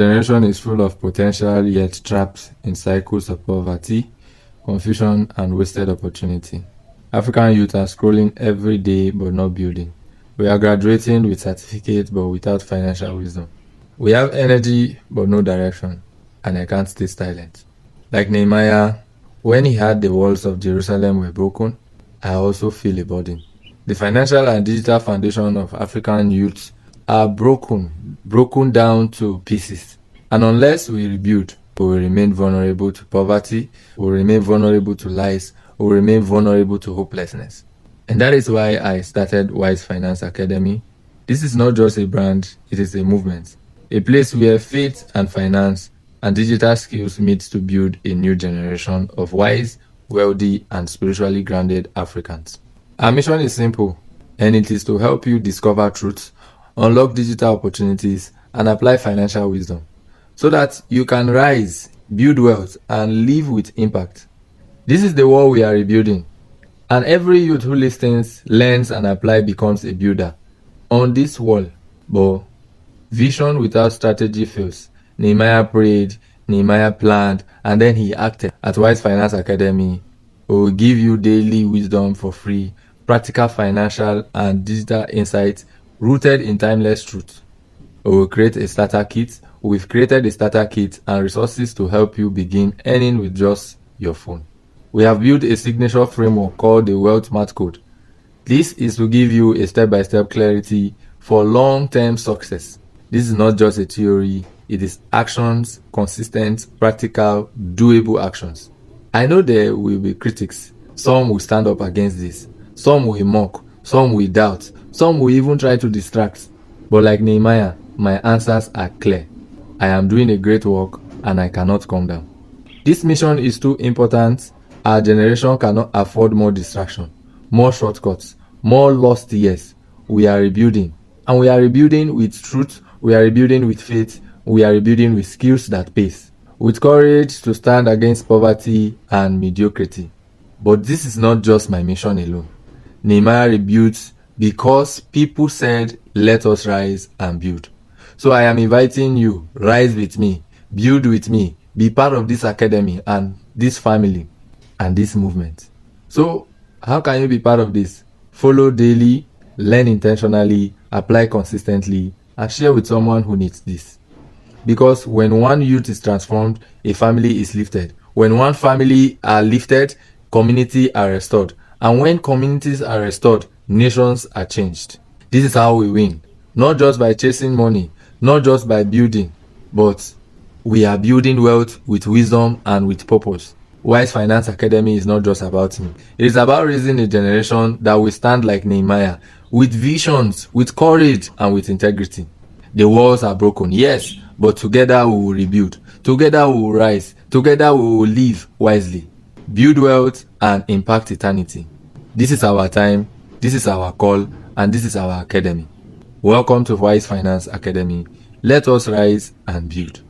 Generation is full of potential yet trapped in cycles of poverty, confusion, and wasted opportunity. African youth are scrolling every day but not building. We are graduating with certificates but without financial wisdom. We have energy but no direction, and I can't stay silent. Like Nehemiah, when he heard the walls of Jerusalem were broken, I also feel a burden. The financial and digital foundation of African youth are broken down to pieces. And unless we rebuild, we will remain vulnerable to poverty, we will remain vulnerable to lies, we will remain vulnerable to hopelessness. And that is why I started Wise Finance Academy. This is not just a brand, it is a movement. A place where faith and finance and digital skills meet to build a new generation of wise, wealthy, and spiritually grounded Africans. Our mission is simple, and it is to help you discover truth, unlock digital opportunities, and apply financial wisdom so that you can rise, build wealth, and live with impact. This is the world we are rebuilding, and every youth who listens, learns, and applies becomes a builder on this wall. But vision without strategy fails. Nehemiah prayed, Nehemiah planned, and then he acted. At Wise Finance Academy, we will give you daily wisdom for free, practical financial and digital insights rooted in timeless truth. We will create a starter kit. We've created a starter kit and resources to help you begin earning with just your phone. We have built a signature framework called the Wealth Math Code. This is to give you a step-by-step clarity for long-term success. This is not just a theory, it is actions, consistent, practical, doable actions. I know there will be critics. Some will stand up against this. Some will mock. Some will doubt. Some will even try to distract. But like Nehemiah, my answers are clear. I am doing a great work and I cannot come down. This mission is too important. Our generation cannot afford more distraction, more shortcuts, more lost years. We are rebuilding. And we are rebuilding with truth. We are rebuilding with faith. We are rebuilding with skills that pays. With courage to stand against poverty and mediocrity. But this is not just my mission alone. Nehemiah rebuilds because people said, let us rise and build. So I am inviting you, rise with me, build with me, be part of this academy and this family and this movement. So how can you be part of this? Follow daily, learn intentionally, apply consistently, and share with someone who needs this. Because when one youth is transformed, a family is lifted. When one family are lifted, community are restored. And when communities are restored, nations are changed. This is how we win. Not just by chasing money, not just by building, but we are building wealth with wisdom and with purpose. Wise Finance Academy is not just about me. It is about raising a generation that will stand like Nehemiah, with visions, with courage, and with integrity. The walls are broken, yes, but together we will rebuild. Together we will rise. Together we will live wisely. Build wealth and impact eternity. This is our time, this is our call, and this is our academy. Welcome to Wise Finance Academy. Let us rise and build.